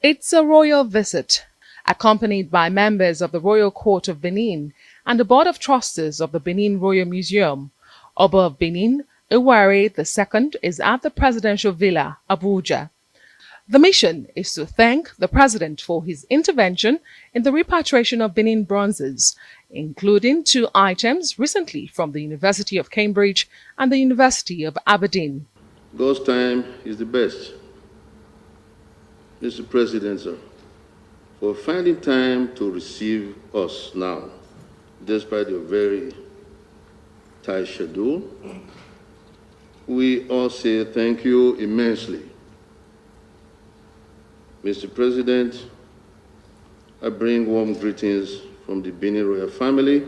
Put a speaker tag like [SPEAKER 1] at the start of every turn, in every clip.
[SPEAKER 1] It's a royal visit, accompanied by members of the Royal Court of Benin and the Board of Trustees of the Benin Royal Museum. Oba of Benin, Ewuare II, is at the Presidential Villa, Abuja. The mission is to thank the President for his intervention in the repatriation of Benin bronzes, including 2 items recently from the University of Cambridge and the University of Aberdeen.
[SPEAKER 2] God's time is the best. Mr. President, sir, for finding time to receive us now, despite your very tight schedule, we all say thank you immensely. Mr. President, I bring warm greetings from the Benin royal family,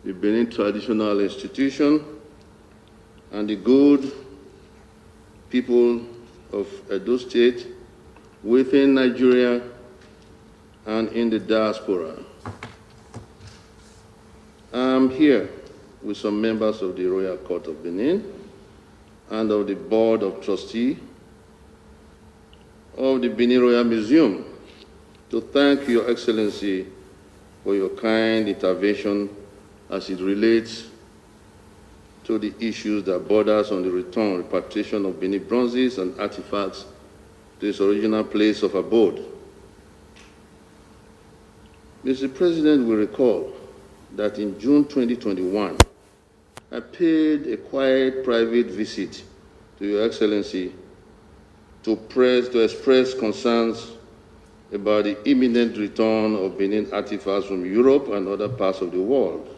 [SPEAKER 2] the Benin Traditional Institution, and the good people of Edo State within Nigeria and in the diaspora. I'm here with some members of the Royal Court of Benin and of the Board of Trustees of the Benin Royal Museum to thank Your Excellency for your kind intervention as it relates to the issues that borders on the return, repatriation of Benin bronzes and artifacts to its original place of abode. Mr. President will recall that in June 2021, I paid a quiet private visit to Your Excellency to express concerns about the imminent return of Benin artifacts from Europe and other parts of the world.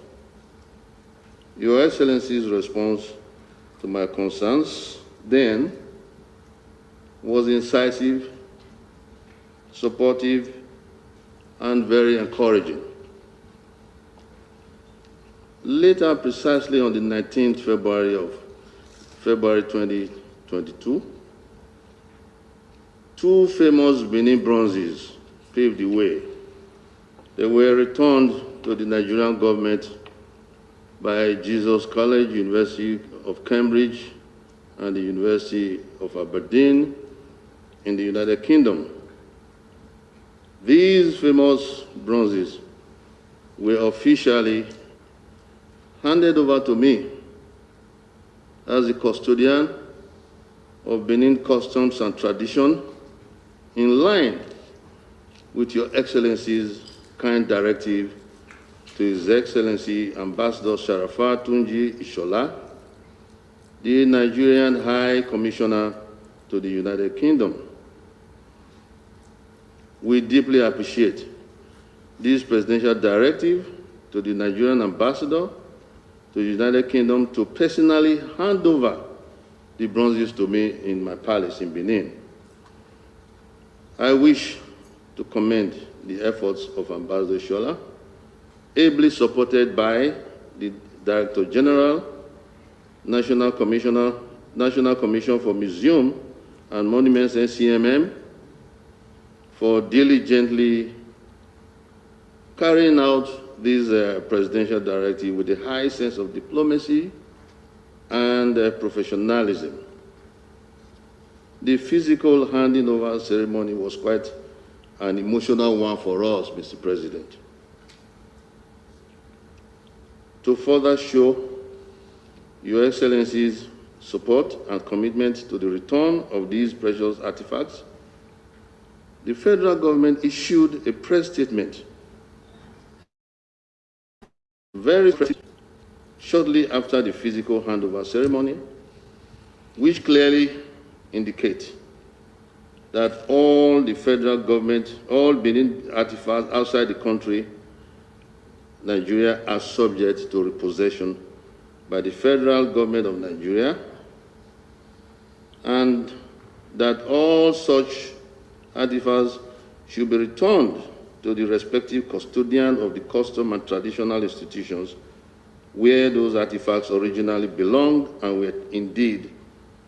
[SPEAKER 2] Your Excellency's response to my concerns then was incisive, supportive, and very encouraging. Later, precisely on the 19th February 2022, 2 famous Benin bronzes paved the way. They were returned to the Nigerian government by Jesus College, University of Cambridge, and the University of Aberdeen in the United Kingdom. These famous bronzes were officially handed over to me as the custodian of Benin customs and tradition, in line with Your Excellency's kind directive to His Excellency Ambassador Sharafat Tunji Ishola, the Nigerian High Commissioner to the United Kingdom. We deeply appreciate this presidential directive to the Nigerian ambassador to the United Kingdom to personally hand over the bronzes to me in my palace in Benin. I wish to commend the efforts of Ambassador Shola, ably supported by the Director General, National Commission for Museum and Monuments, NCMM, for diligently carrying out this presidential directive with a high sense of diplomacy and professionalism. The physical handing over ceremony was quite an emotional one for us, Mr. President. To further show Your Excellency's support and commitment to the return of these precious artifacts, the federal government issued a press statement shortly after the physical handover ceremony, which clearly indicate that all the federal government, all Benin artifacts outside the country, Nigeria, are subject to repossession by the federal government of Nigeria, and that all such artifacts should be returned to the respective custodian of the custom and traditional institutions where those artifacts originally belonged and were indeed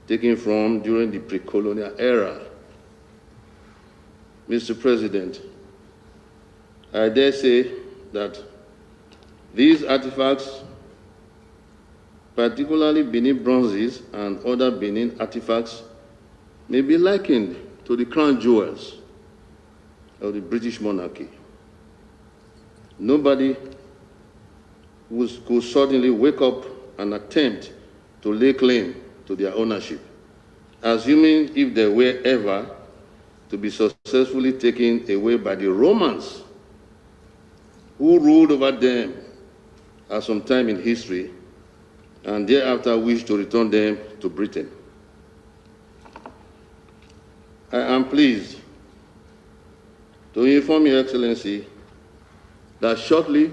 [SPEAKER 2] taken from during the pre-colonial era. Mr. President, I dare say that these artifacts, particularly Benin bronzes and other Benin artifacts, may be likened to the crown jewels of the British monarchy. Nobody could suddenly wake up and attempt to lay claim to their ownership, assuming if they were ever to be successfully taken away by the Romans, who ruled over them at some time in history, and thereafter wished to return them to Britain. I am pleased to inform Your Excellency that shortly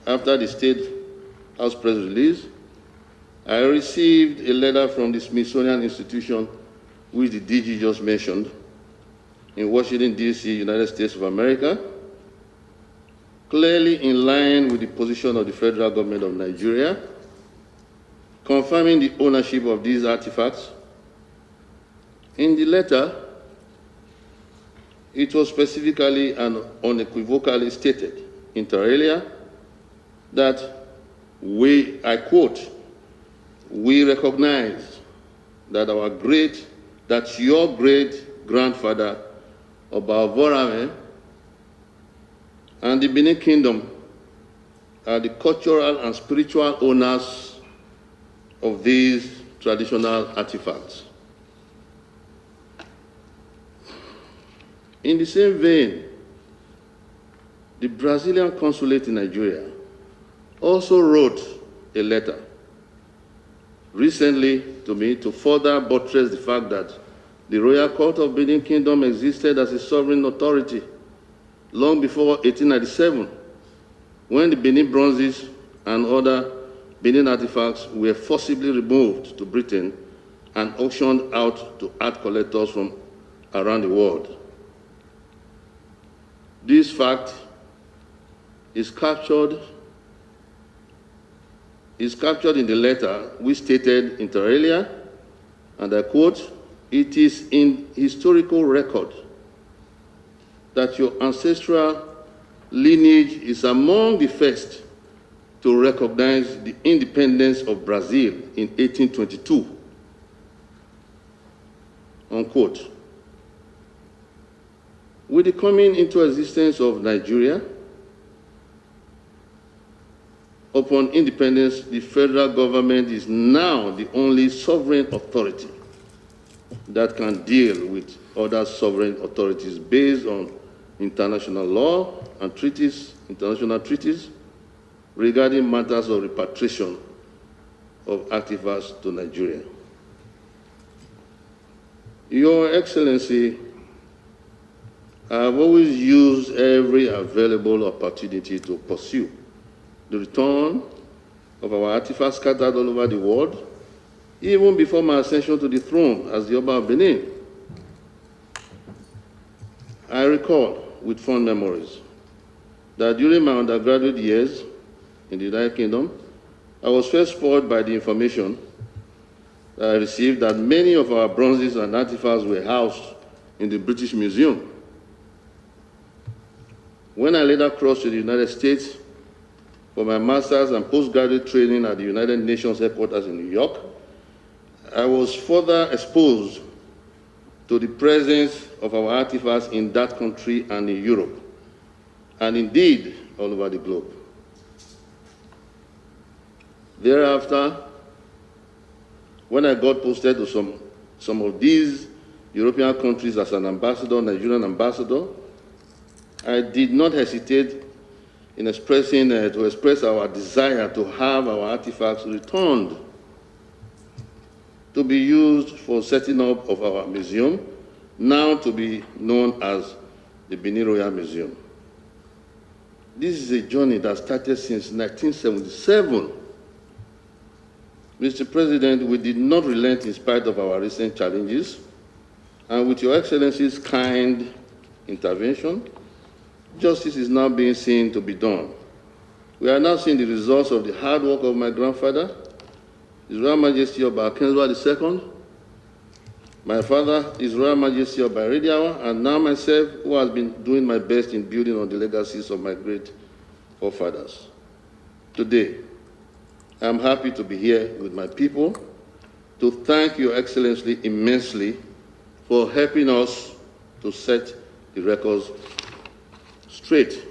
[SPEAKER 2] after the State House press release, I received a letter from the Smithsonian Institution, which the DG just mentioned, in Washington, D.C., United States of America, clearly in line with the position of the federal government of Nigeria, confirming the ownership of these artifacts. In the letter, it was specifically and unequivocally stated, inter alia, that I quote, "We recognize that your great-grandfather, Oba Ewuare, and the Benin Kingdom are the cultural and spiritual owners of these traditional artifacts." In the same vein, the Brazilian consulate in Nigeria also wrote a letter recently to me to further buttress the fact that the Royal Court of Benin Kingdom existed as a sovereign authority long before 1897, when the Benin bronzes and other Benin artifacts were forcibly removed to Britain and auctioned out to art collectors from around the world. This fact is captured in the letter, which stated inter alia, and I quote, "It is in historical record that your ancestral lineage is among the first to recognize the independence of Brazil in 1822, unquote. With the coming into existence of Nigeria, upon independence, the federal government is now the only sovereign authority that can deal with other sovereign authorities based on international law and treaties, international treaties, regarding matters of repatriation of artifacts to Nigeria. Your Excellency, I have always used every available opportunity to pursue the return of our artifacts scattered all over the world, even before my ascension to the throne as the Oba of Benin. I recall with fond memories that during my undergraduate years in the United Kingdom, I was first spurred by the information that I received that many of our bronzes and artifacts were housed in the British Museum. When I later crossed to the United States for my master's and postgraduate training at the United Nations headquarters in New York, I was further exposed to the presence of our artifacts in that country and in Europe, and indeed all over the globe. Thereafter, when I got posted to some of these European countries as an ambassador, Nigerian ambassador, I did not hesitate in to express our desire to have our artifacts returned to be used for setting up of our museum, now to be known as the Benin Royal Museum. This is a journey that started since 1977. Mr. President, we did not relent in spite of our recent challenges, and with Your Excellency's kind intervention, justice is now being seen to be done. We are now seeing the results of the hard work of my grandfather, His Royal Majesty Oba Ewuare II, my father, His Royal Majesty Oba Ewuare, and now myself, who has been doing my best in building on the legacies of my great forefathers. Today, I am happy to be here with my people to thank Your Excellency immensely for helping us to set the records straight.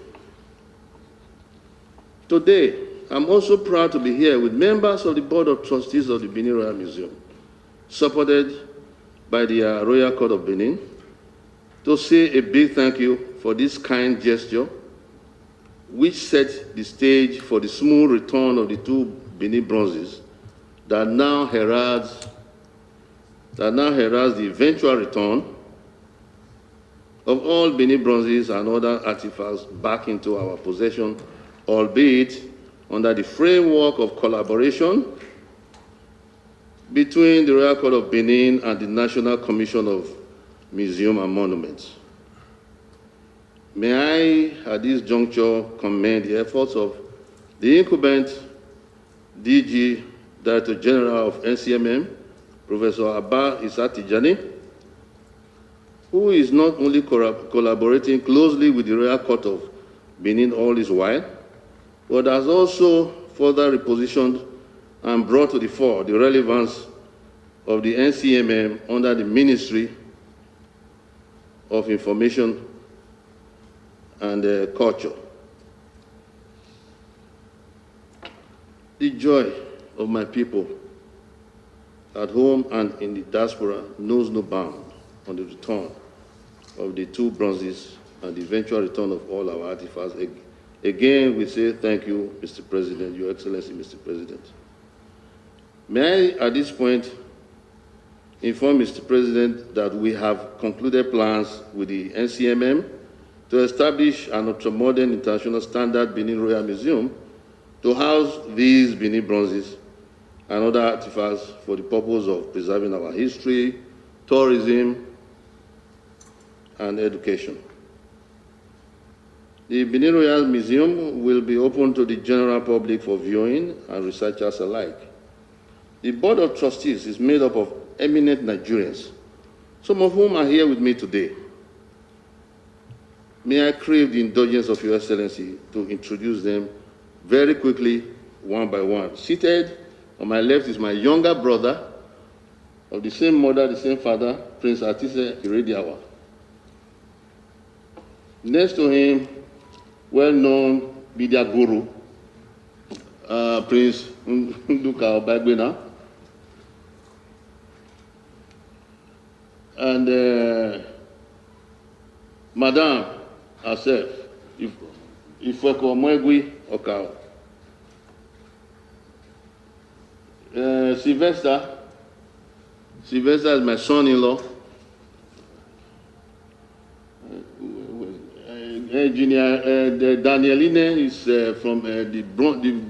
[SPEAKER 2] Today, I'm also proud to be here with members of the Board of Trustees of the Benin Royal Museum, supported by the Royal Court of Benin, to say a big thank you for this kind gesture, which set the stage for the smooth return of the two Benin bronzes that now heralds the eventual return of all Benin bronzes and other artifacts back into our possession, albeit under the framework of collaboration between the Royal Court of Benin and the National Commission of Museums and Monuments. May I, at this juncture, commend the efforts of the incumbent DG, Director General of NCMM, Professor Oba Ewuare, who is not only collaborating closely with the Royal Court of Benin all this while, but has also further repositioned and brought to the fore the relevance of the NCMM under the Ministry of Information and Culture. The joy of my people at home and in the diaspora knows no bound on the return of the two bronzes and the eventual return of all our artifacts. Again, we say thank you, Mr. President, Your Excellency, Mr. President. May I, at this point, inform Mr. President that we have concluded plans with the NCMM to establish an ultra-modern international standard Benin Royal Museum to house these Benin bronzes and other artifacts for the purpose of preserving our history, tourism, and education. The Benin Royal Museum will be open to the general public for viewing and researchers alike. The Board of Trustees is made up of eminent Nigerians, some of whom are here with me today. May I crave the indulgence of Your Excellency to introduce them very quickly, one by one. Seated on my left is my younger brother, of the same mother, the same father, Prince Atise Irediawa. Next to him, well-known media guru, Prince Nduka Obagbena, and Madame herself, Ifweko Mwegwi Okao. Sylvester is my son-in-law. Engineer Danieline is from the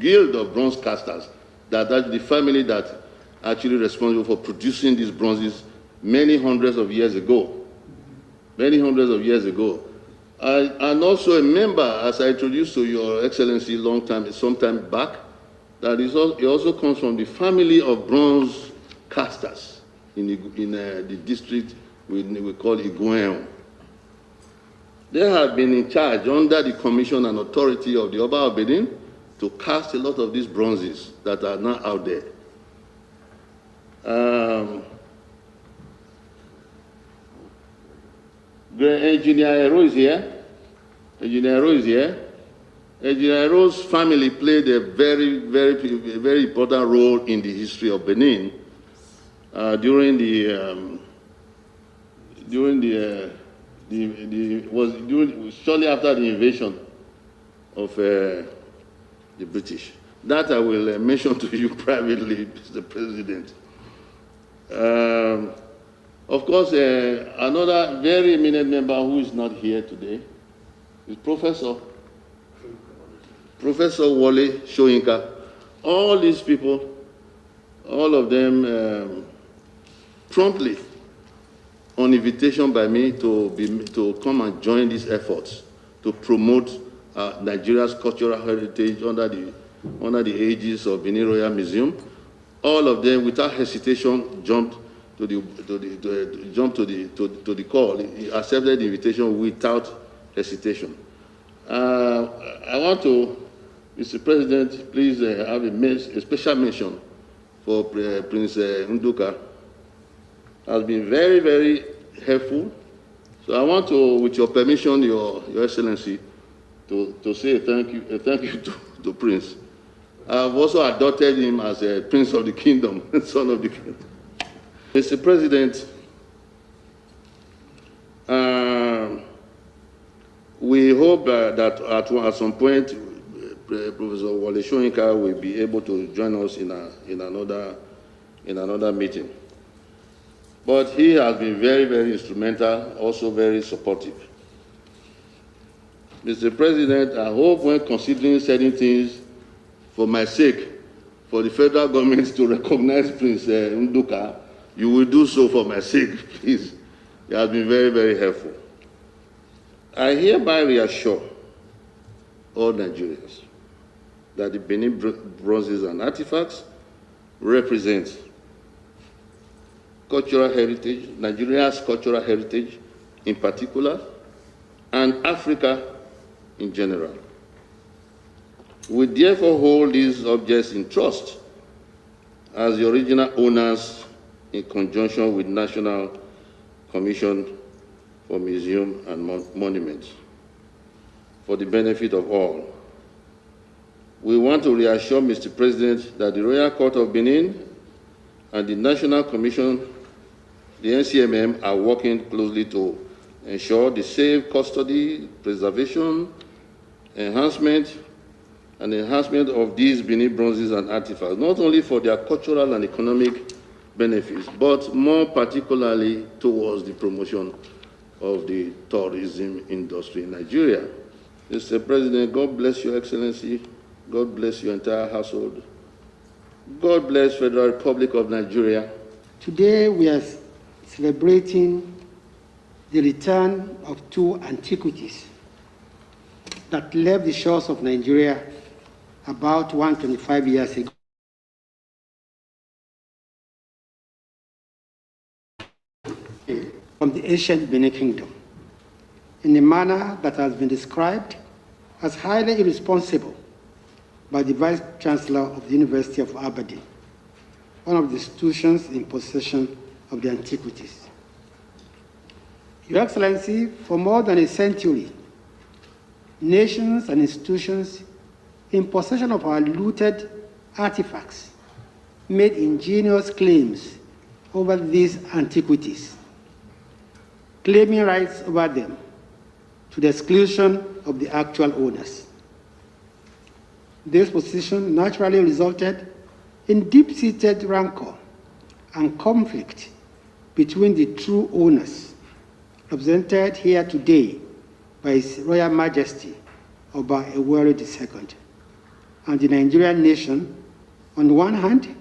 [SPEAKER 2] Guild of Bronze Casters, that's the family that actually responsible for producing these bronzes many hundreds of years ago. And also a member, as I introduced to Your Excellency some time back, that he also comes from the family of bronze casters in the district we call Igueon. They have been in charge under the commission and authority of the Oba of Benin to cast a lot of these bronzes that are now out there. Engineer Hero is here. Engineer Hero's family played a very important role in the history of Benin shortly after the invasion of the British. That I will mention to you privately, Mr. President. Of course, another very eminent member who is not here today is Professor Wole Soyinka. All these people, all of them promptly, on invitation by me to come and join these efforts to promote Nigeria's cultural heritage under the aegis of Benin Royal Museum. All of them, without hesitation, jumped to the call. He accepted the invitation without hesitation. I want to, Mr. President, please have a special mention for Prince Nduka. Has been very helpful So I want to, with your permission, Your Excellency, to say thank you to Prince. I've also adopted him as a Prince of the Kingdom, son of the Kingdom. Mr. President, we hope that at some point, Professor Wole Soyinka will be able to join us in another meeting. But he has been very, very instrumental, also very supportive. Mr. President, I hope when considering certain things for my sake, for the federal government to recognize Prince Nduka, you will do so for my sake, please. He has been very, very helpful. I hereby reassure all Nigerians that the Benin bronzes and artifacts represent cultural heritage, Nigeria's cultural heritage in particular, and Africa in general. We therefore hold these objects in trust as the original owners in conjunction with National Commission for Museum and Monuments for the benefit of all. We want to reassure Mr. President that the Royal Court of Benin and the National Commission, the NCMM, are working closely to ensure the safe custody, preservation, enhancement of these Benin bronzes and artifacts, not only for their cultural and economic benefits, but more particularly towards the promotion of the tourism industry in Nigeria. Mr. President, God bless Your Excellency. God bless your entire household. God bless Federal Republic of Nigeria.
[SPEAKER 3] Today we are celebrating the return of two antiquities that left the shores of Nigeria about 125 years ago. From the ancient Benin Kingdom, in a manner that has been described as highly irresponsible by the Vice Chancellor of the University of Aberdeen, one of the institutions in possession of the antiquities. Your Excellency, for more than a century, nations and institutions in possession of our looted artifacts made ingenious claims over these antiquities, claiming rights over them to the exclusion of the actual owners. This position naturally resulted in deep-seated rancor and conflict between the true owners, represented here today by His Royal Majesty Oba Ewuare II, and the Nigerian nation on the one hand,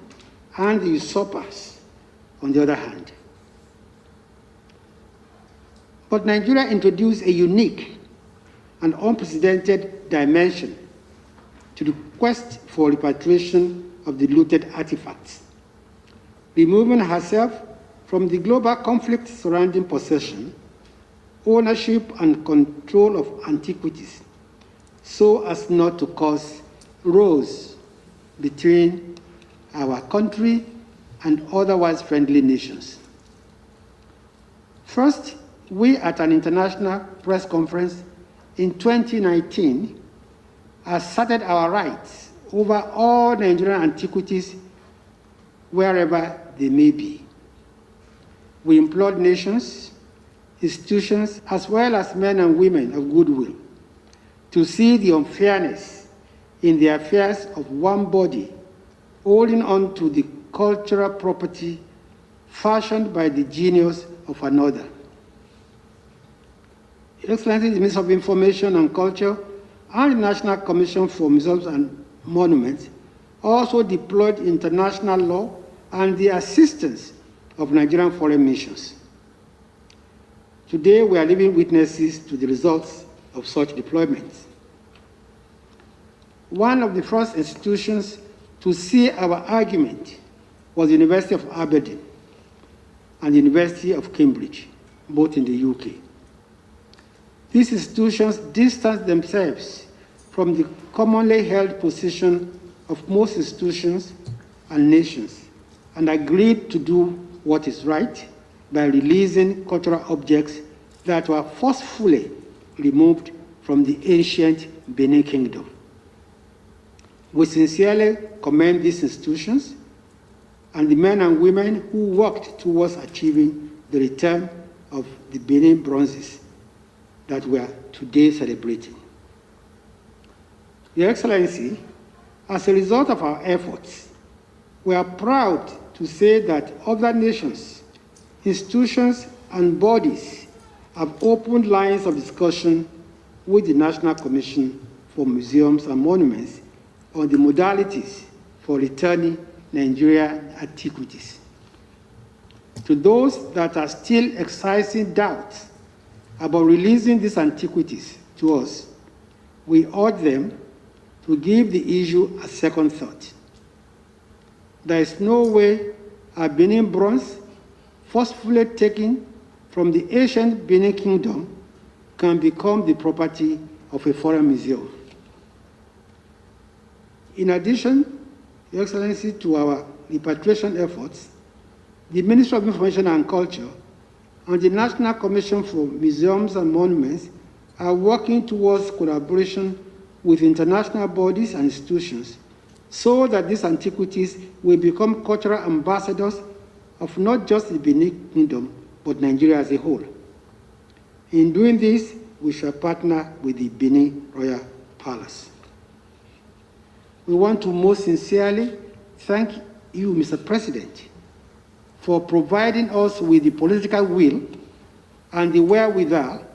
[SPEAKER 3] and the usurpers on the other hand. But Nigeria introduced a unique and unprecedented dimension to the quest for repatriation of the looted artifacts, removing herself from the global conflict surrounding possession, ownership, and control of antiquities, so as not to cause rows between our country and otherwise friendly nations. First, we at an international press conference in 2019 asserted our rights over all Nigerian antiquities wherever they may be. We implored nations, institutions, as well as men and women of goodwill to see the unfairness in the affairs of one body holding on to the cultural property fashioned by the genius of another. Your Excellency, the Minister of Information and Culture and the National Commission for Museums and Monuments also deployed international law and the assistance of Nigerian foreign missions. Today, we are living witnesses to the results of such deployments. One of the first institutions to see our argument was the University of Aberdeen and the University of Cambridge, both in the UK. These institutions distanced themselves from the commonly held position of most institutions and nations and agreed to do what is right by releasing cultural objects that were forcefully removed from the ancient Benin Kingdom. We sincerely commend these institutions and the men and women who worked towards achieving the return of the Benin bronzes that we are today celebrating. Your Excellency, as a result of our efforts, we are proud to say that other nations, institutions, and bodies have opened lines of discussion with the National Commission for Museums and Monuments on the modalities for returning Nigerian antiquities. To those that are still exercising doubts about releasing these antiquities to us, we urge them to give the issue a second thought. There is no way a Benin bronze forcefully taken from the ancient Benin Kingdom can become the property of a foreign museum. In addition, Your Excellency, to our repatriation efforts, the Ministry of Information and Culture and the National Commission for Museums and Monuments are working towards collaboration with international bodies and institutions so that these antiquities will become cultural ambassadors of not just the Benin Kingdom, but Nigeria as a whole. In doing this, we shall partner with the Benin Royal Palace. We want to most sincerely thank you, Mr. President, for providing us with the political will and the wherewithal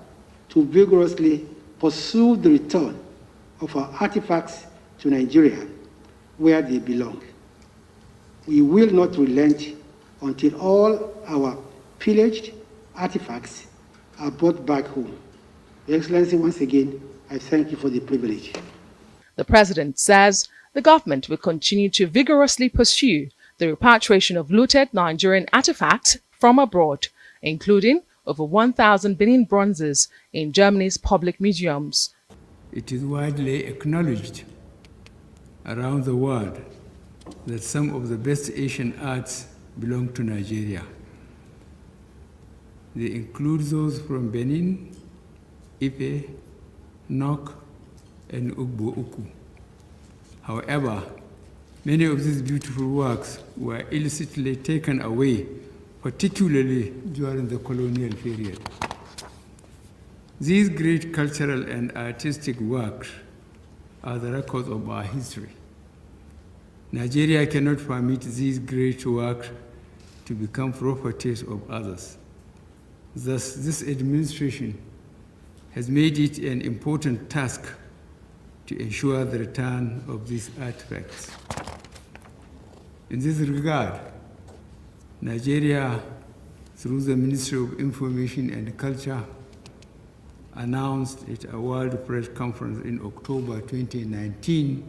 [SPEAKER 3] to vigorously pursue the return of our artifacts to Nigeria, where they belong. We will not relent until all our pillaged artifacts are brought back home. Your Excellency, once again, I thank you for the privilege.
[SPEAKER 1] The President says the government will continue to vigorously pursue the repatriation of looted Nigerian artifacts from abroad, including over 1,000 Benin bronzes in Germany's public museums.
[SPEAKER 4] It is widely acknowledged around the world that some of the best Asian arts belong to Nigeria. They include those from Benin, Ife, Nok, and Ugbo Uku. However, many of these beautiful works were illicitly taken away, particularly during the colonial period. These great cultural and artistic works are the records of our history. Nigeria cannot permit these great works to become properties of others. Thus, this administration has made it an important task to ensure the return of these artifacts. In this regard, Nigeria, through the Ministry of Information and Culture, announced at a World Press Conference in October 2019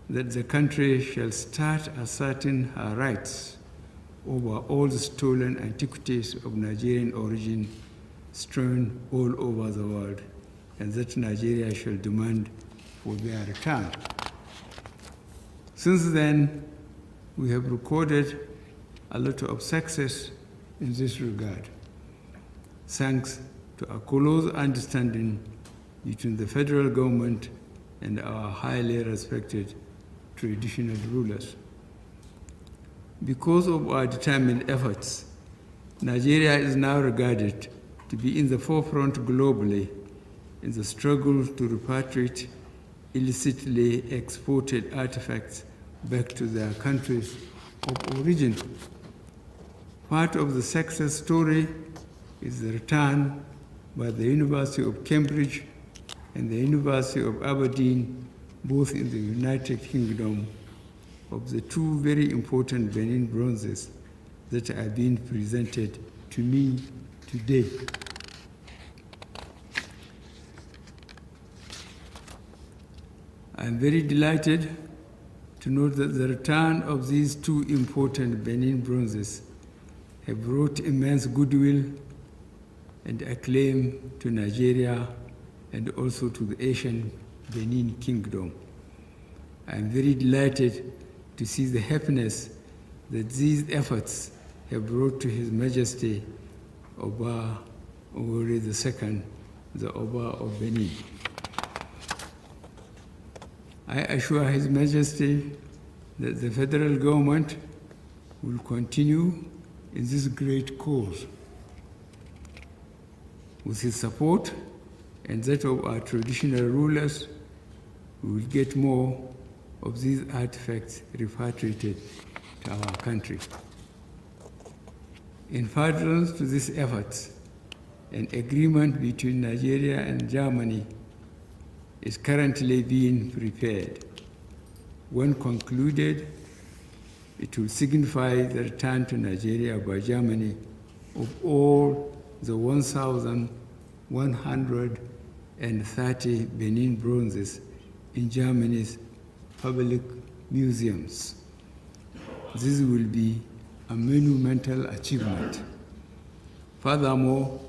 [SPEAKER 4] that the country shall start asserting her rights over all the stolen antiquities of Nigerian origin strewn all over the world, and that Nigeria shall demand for their return. Since then, we have recorded a lot of success in this regard, thanks to a close understanding between the federal government and our highly respected traditional rulers. Because of our determined efforts, Nigeria is now regarded to be in the forefront globally in the struggle to repatriate illicitly exported artifacts back to their countries of origin. Part of the success story is the return by the University of Cambridge and the University of Aberdeen, both in the United Kingdom, of the two very important Benin bronzes that are being presented to me today. I'm very delighted to note that the return of these two important Benin bronzes have brought immense goodwill and acclaim to Nigeria and also to the Asian Benin Kingdom. I'm very delighted to see the happiness that these efforts have brought to His Majesty Oba Ewuare II, the Oba of Benin. I assure His Majesty that the federal government will continue in this great cause. With his support and that of our traditional rulers, we will get more of these artifacts repatriated to our country. In furtherance to these efforts, an agreement between Nigeria and Germany is currently being prepared. When concluded, it will signify the return to Nigeria by Germany of all the 1,130 Benin bronzes in Germany's public museums. This will be a monumental achievement. Furthermore,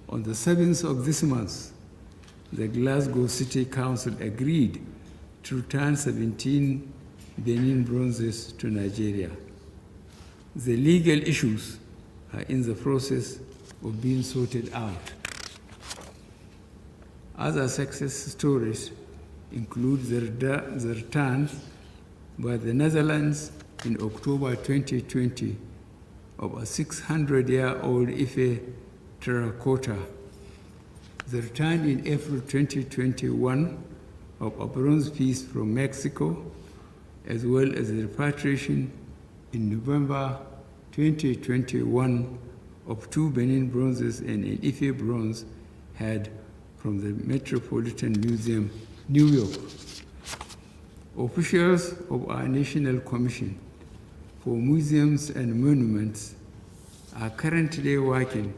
[SPEAKER 4] on the 7th of this month, the Glasgow City Council agreed to return 17 Benin bronzes to Nigeria. The legal issues are in the process of being sorted out. Other success stories include the return by the Netherlands in October 2020 of a 600-year-old Ife terracotta, the return in April 2021 of a bronze piece from Mexico, as well as the repatriation in November 2021 of 2 Benin bronzes and an Ife bronze head from the Metropolitan Museum, New York. Officials of our National Commission for Museums and Monuments are currently working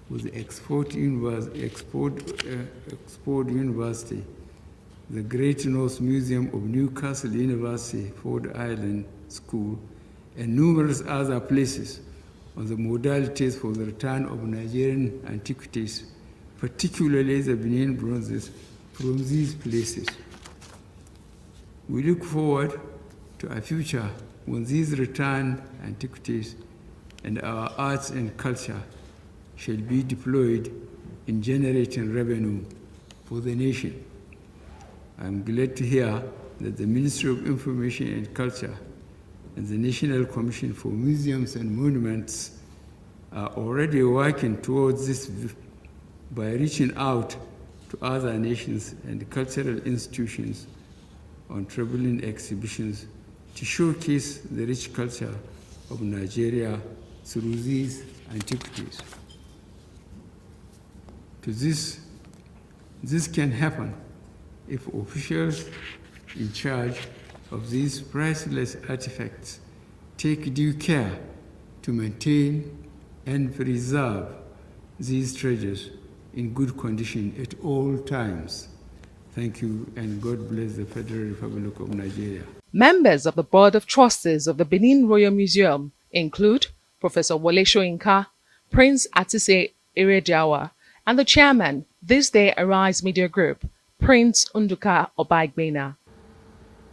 [SPEAKER 4] with the Export University, the Great North Museum of Newcastle University, Ford Island School, and numerous other places on the modalities for the return of Nigerian antiquities, particularly the Benin bronzes, from these places. We look forward to a future when these returned antiquities and our arts and culture shall be deployed in generating revenue for the nation. I'm glad to hear that the Ministry of Information and Culture and the National Commission for Museums and Monuments are already working towards this by reaching out to other nations and cultural institutions on traveling exhibitions to showcase the rich culture of Nigeria through these antiquities. This can happen if officials in charge of these priceless artifacts take due care to maintain and preserve these treasures in good condition at all times. Thank you, and God bless the Federal Republic of Nigeria.
[SPEAKER 1] Members of the Board of Trustees of the Benin Royal Museum include Professor Wole Soyinka, Prince Atise Erediawa, and the chairman, This Day Arise Media Group, Prince Nduka Obagbena.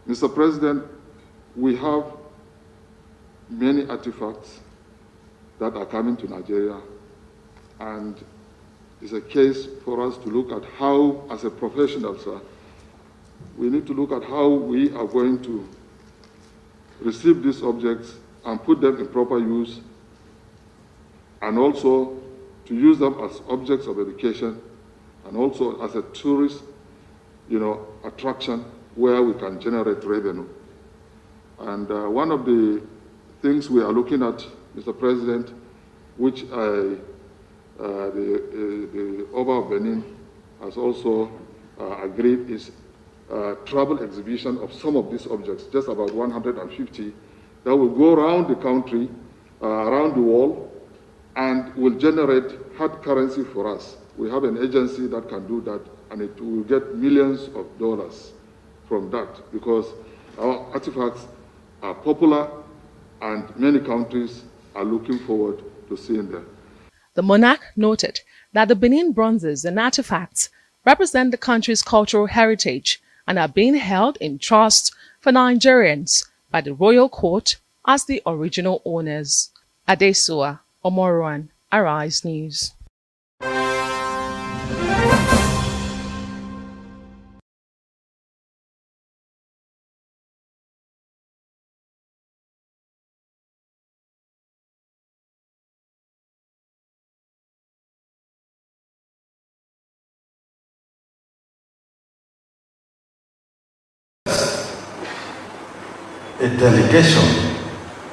[SPEAKER 2] Mr. President, we have many artifacts that are coming to Nigeria, and it's a case for us to look at how, as a professional, sir, we need to look at how we are going to receive these objects and put them in proper use, and also to use them as objects of education, and also as a tourist, attraction where we can generate revenue. And one of the things we are looking at, Mr. President, which the Oba of Benin has also agreed, is travel exhibition of some of these objects, just about 150, that will go around the country, around the world, and will generate hard currency for us. We have an agency that can do that, and it will get millions of dollars from that, because our artifacts are popular and many countries are looking forward to seeing them.
[SPEAKER 1] The monarch noted that the Benin bronzes and artifacts represent the country's cultural heritage and are being held in trust for Nigerians by the royal court as the original owners. Adesua Omoruan, Arise News.
[SPEAKER 5] A delegation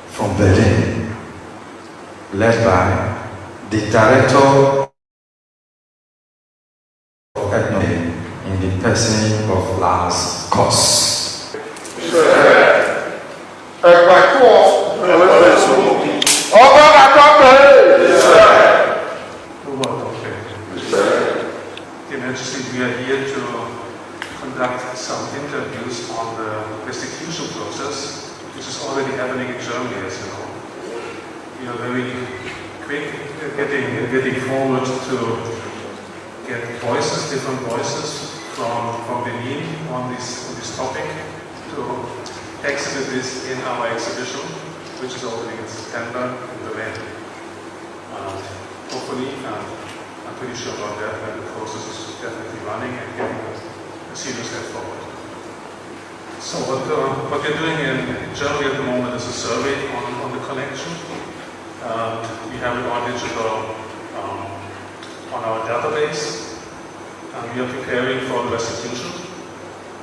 [SPEAKER 5] from Berlin, led by the director of ethnology in the person of Lars Koss.
[SPEAKER 6] Your Majesty, we are here to conduct some interviews on the restitution process, which is already happening in Germany, as you know. We are very quick getting forward to get voices, different voices from Benin on this topic, to exhibit this in our exhibition, which is opening in September in Berlin. Hopefully, I'm pretty sure about that the process is definitely running and getting a serious step forward. So what we're doing in Germany at the moment is a survey on the collection. We have it all digital on our database, and we are preparing for the restitution.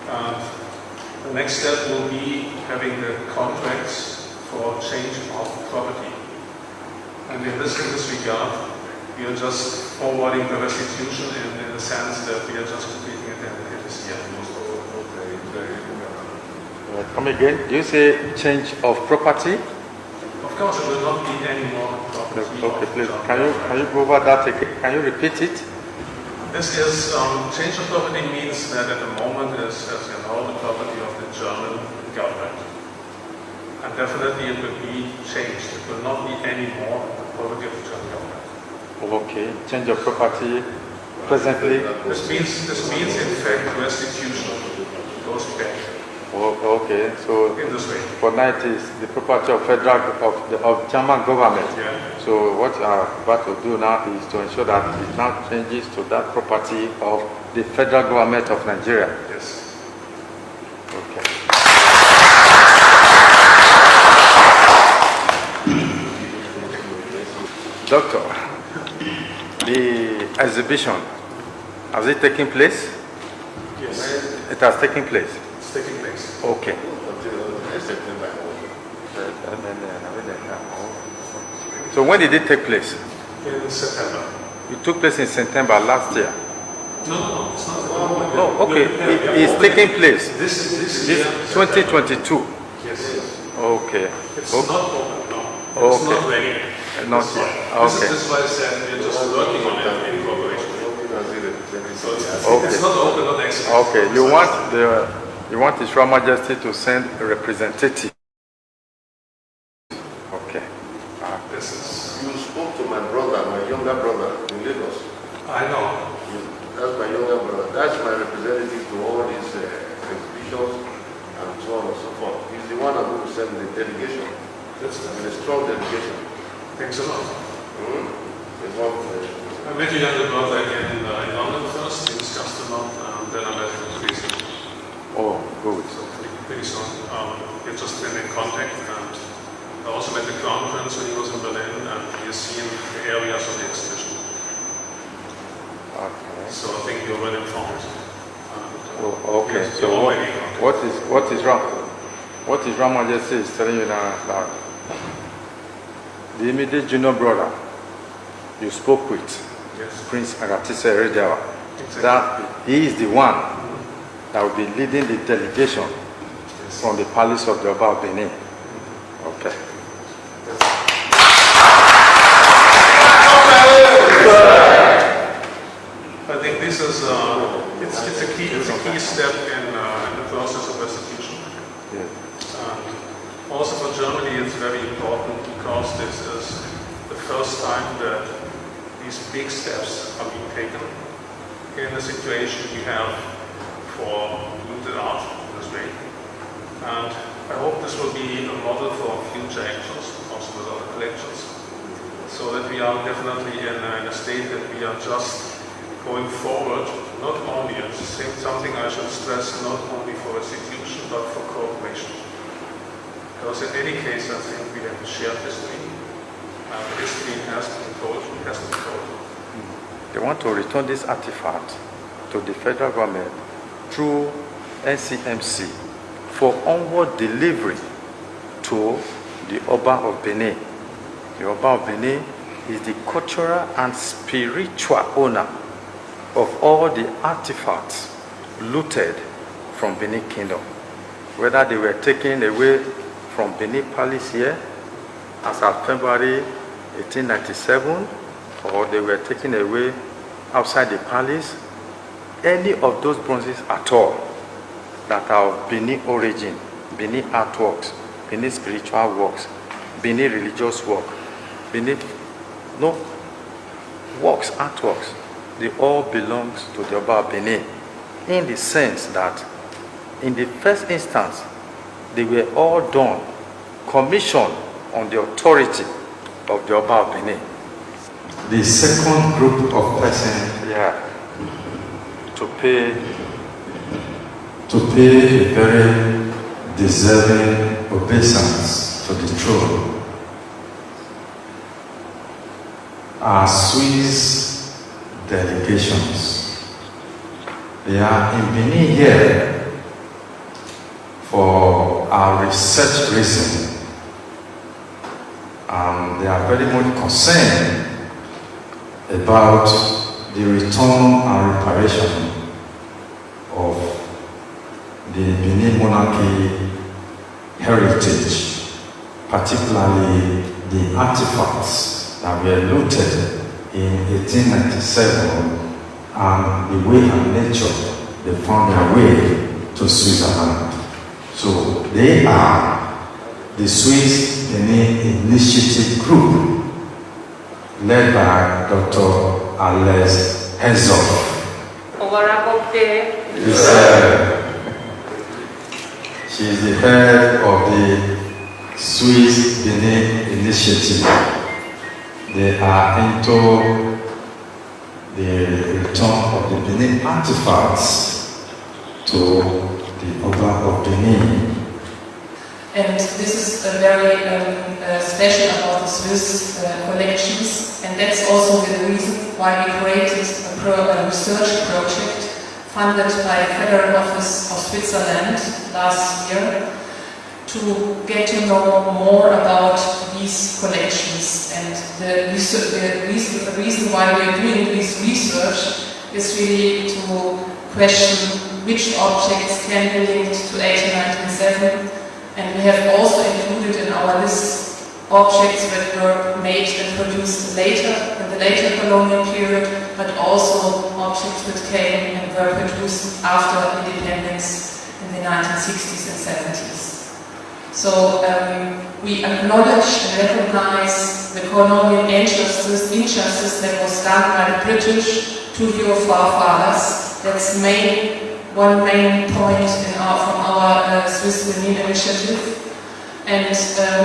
[SPEAKER 6] The next step will be having the contracts for change of property. And in this regard, we are just forwarding the restitution in the sense that we are just completing it in this year.
[SPEAKER 5] Come again? Do you say change of property?
[SPEAKER 6] Of course, it will not be any more property.
[SPEAKER 5] Okay, please. Can you go over that again? Can you repeat it?
[SPEAKER 6] This is change of property means that at the moment is, as you know, the property of the German government. And definitely it will be changed. It will not be any more the property of the German government.
[SPEAKER 5] Okay, change of property presently.
[SPEAKER 6] This means in fact restitution goes back.
[SPEAKER 5] Oh, okay, so
[SPEAKER 6] in this way.
[SPEAKER 5] For now it is the property of of German government.
[SPEAKER 6] Yeah.
[SPEAKER 5] So what I'm about to do now is to ensure that it now changes to that property of the federal government of Nigeria.
[SPEAKER 6] Yes.
[SPEAKER 5] Okay. Doctor, the exhibition, has it taken place?
[SPEAKER 6] Yes.
[SPEAKER 5] It has taken place.
[SPEAKER 6] It's taking place.
[SPEAKER 5] Okay. So when did it take place?
[SPEAKER 6] In September.
[SPEAKER 5] It took place in September last year.
[SPEAKER 6] No, it's not.
[SPEAKER 5] Oh, okay. It's taking place.
[SPEAKER 6] This year.
[SPEAKER 5] 2022.
[SPEAKER 6] Yes.
[SPEAKER 5] Okay.
[SPEAKER 6] It's
[SPEAKER 5] Okay.
[SPEAKER 6] not open, no.
[SPEAKER 5] Okay.
[SPEAKER 6] It's not ready.
[SPEAKER 5] Not yet. Okay.
[SPEAKER 6] This is why I said we're just working on it in cooperation. So
[SPEAKER 5] Okay.
[SPEAKER 6] it's not open, not exhibited.
[SPEAKER 5] Okay. You want His Royal Majesty to send a representative. Okay.
[SPEAKER 6] This is.
[SPEAKER 2] You spoke to my brother, my younger brother in Lagos.
[SPEAKER 6] I know.
[SPEAKER 2] That's my younger brother. That's my representative to all these exhibitions and so on and so forth. He's the one I'm going to send the delegation.
[SPEAKER 6] That's
[SPEAKER 2] And a strong delegation.
[SPEAKER 6] Thanks a lot.
[SPEAKER 2] It's one pleasure.
[SPEAKER 6] I met your younger brother in London first. We discussed a lot, and then I met him in Greece.
[SPEAKER 5] Oh, good.
[SPEAKER 6] So pretty soon, we've just been in contact, and I also met the Crown Prince when he was in Berlin, and he has seen the areas of the exhibition.
[SPEAKER 5] Okay.
[SPEAKER 6] So I think you're well informed.
[SPEAKER 5] Oh, okay.
[SPEAKER 6] Yes,
[SPEAKER 5] So
[SPEAKER 6] you're already in contact.
[SPEAKER 5] what is Royal Majesty is telling you now that the immediate junior brother you spoke with,
[SPEAKER 6] Yes.
[SPEAKER 5] Prince Agatise Erejawa,
[SPEAKER 6] Exactly.
[SPEAKER 5] that he is the one that will be leading the delegation
[SPEAKER 6] Yes.
[SPEAKER 5] from the palace of the Oba of Benin. Okay.
[SPEAKER 6] I think this is it's a key step in the process of restitution.
[SPEAKER 5] Yeah.
[SPEAKER 6] Also for Germany, it's very important because this is the first time that these big steps are being taken in the situation we have for looted art in this way. And I hope this will be a model for future actions, also with other collections, so that we are definitely in a state that we are just going forward, not only, and something I should stress, not only for restitution, but for cooperation. Because in any case, I think we have a shared history, and history has to be told,
[SPEAKER 5] They want to return this artifact to the federal government through NCMC for onward delivery to the Oba of Benin. The Oba of Benin is the cultural and spiritual owner of all the artifacts looted from Benin Kingdom, whether they were taken away from Benin Palace here as of February 1897, or they were taken away outside the palace. Any of those bronzes at all that are of Benin origin, Benin artworks, Benin spiritual works, Benin religious work, Benin works, artworks, they all belong to the Oba of Benin, in the sense that in the first instance they were all done, commissioned on the authority of the Oba of Benin.
[SPEAKER 7] The second group of persons
[SPEAKER 5] to pay
[SPEAKER 7] a very deserving obeisance to the throne are Swiss delegations. They are in Benin here for our research reason, and they are very much concerned about the return and reparation of the Benin monarchy heritage, particularly the artifacts that were looted in 1897, and the way and nature they found their way to Switzerland. So they are the Swiss Benin Initiative Group, led by Dr. Alex Herzog. She is the head of the Swiss Benin Initiative. They are into the return of the Benin artifacts to the Oba of Benin.
[SPEAKER 8] And this is a very special about the Swiss collections, and that's also the reason why we created a research project funded by the Federal Office of Switzerland last year to get to know more about these collections. And the reason why we are doing this research is really to question which objects can be linked to 1897. And we have also included in our list objects that were made and produced later, in the later colonial period, but also objects that came and were produced after independence in the 1960s and 70s. So we acknowledge and recognize the colonial injustice that was done by the British to your forefathers. That's one main point from our Swiss Benin initiative. And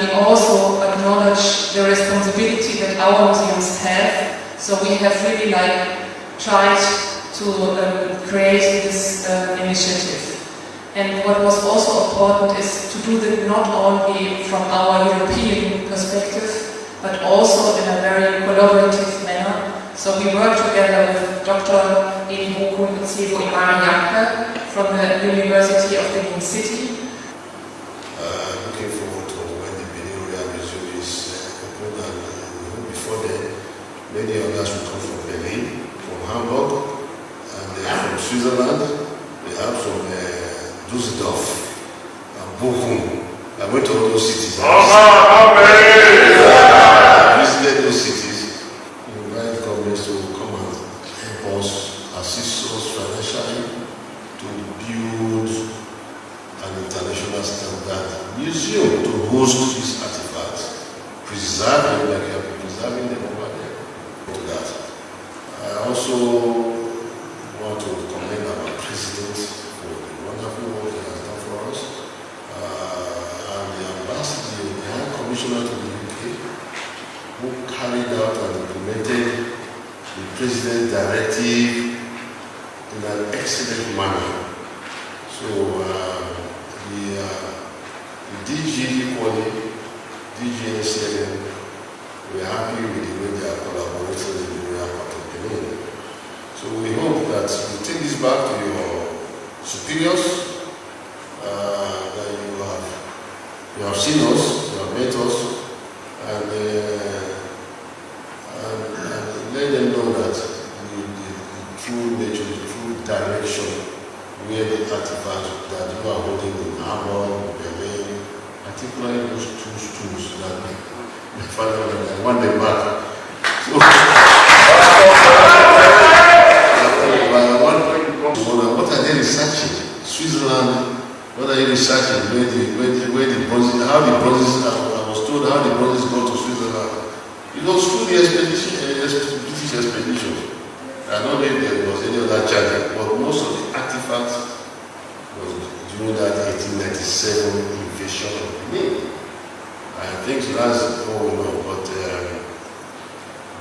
[SPEAKER 8] we also acknowledge the responsibility that our museums have. So we have really tried to create this initiative. And what was also important is to do that not only from our European perspective, but also in a very collaborative manner. So we work together with Dr. Oba Ewuare from the University of Benin City.
[SPEAKER 2] Looking forward to when the Benin Royal Museum is open, and before then, many others will come from Berlin, from Hamburg, and from Switzerland. We have from Düsseldorf and Bochum. I went to all those cities. I visited those cities. We invite governments to come and help us, assist us financially to build an international standard museum to host these artifacts, preserving them like you have been preserving them over there. To that. I also want to commend our president for the wonderful work he has done for us, and the ambassador, the High Commissioner to the UK, who carried out and implemented the President's directive in an excellent manner. So the DG equally, DG NCLM, we are happy with the way they are collaborating in the royal part of Benin. So we hope that you take this back to your superiors, that
[SPEAKER 9] You have seen us, you have met us, and let them know that the true nature, the true direction where the artifacts that you are holding in Hamburg, Berlin, particularly those two stools that my father and I want them back. So, what are they researching? Switzerland, what are you researching? Where the bronzes, how the bronzes, I was told how the bronzes go to Switzerland. It was through the British expedition. I don't know if there was any other charge, but most of the artifacts was during that 1897 invasion of Benin. I think so that's all we know, but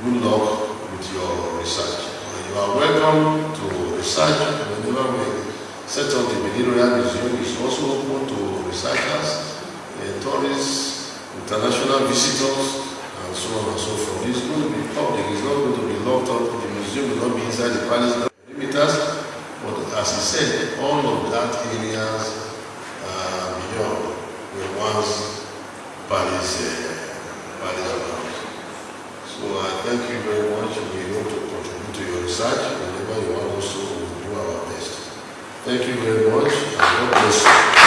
[SPEAKER 9] good luck with your research. You are welcome to research whenever we set up the Benin Royal Museum. It's also open to researchers, tourists, international visitors, and so on and so forth. It's going to be public, it's not going to be locked up. The museum will not be inside the palace perimeters, but as he said, all of that areas beyond were once palace grounds. So I thank you very much. We hope to contribute to your research. Whenever you want us to, we will do our best. Thank you very much, and God bless you.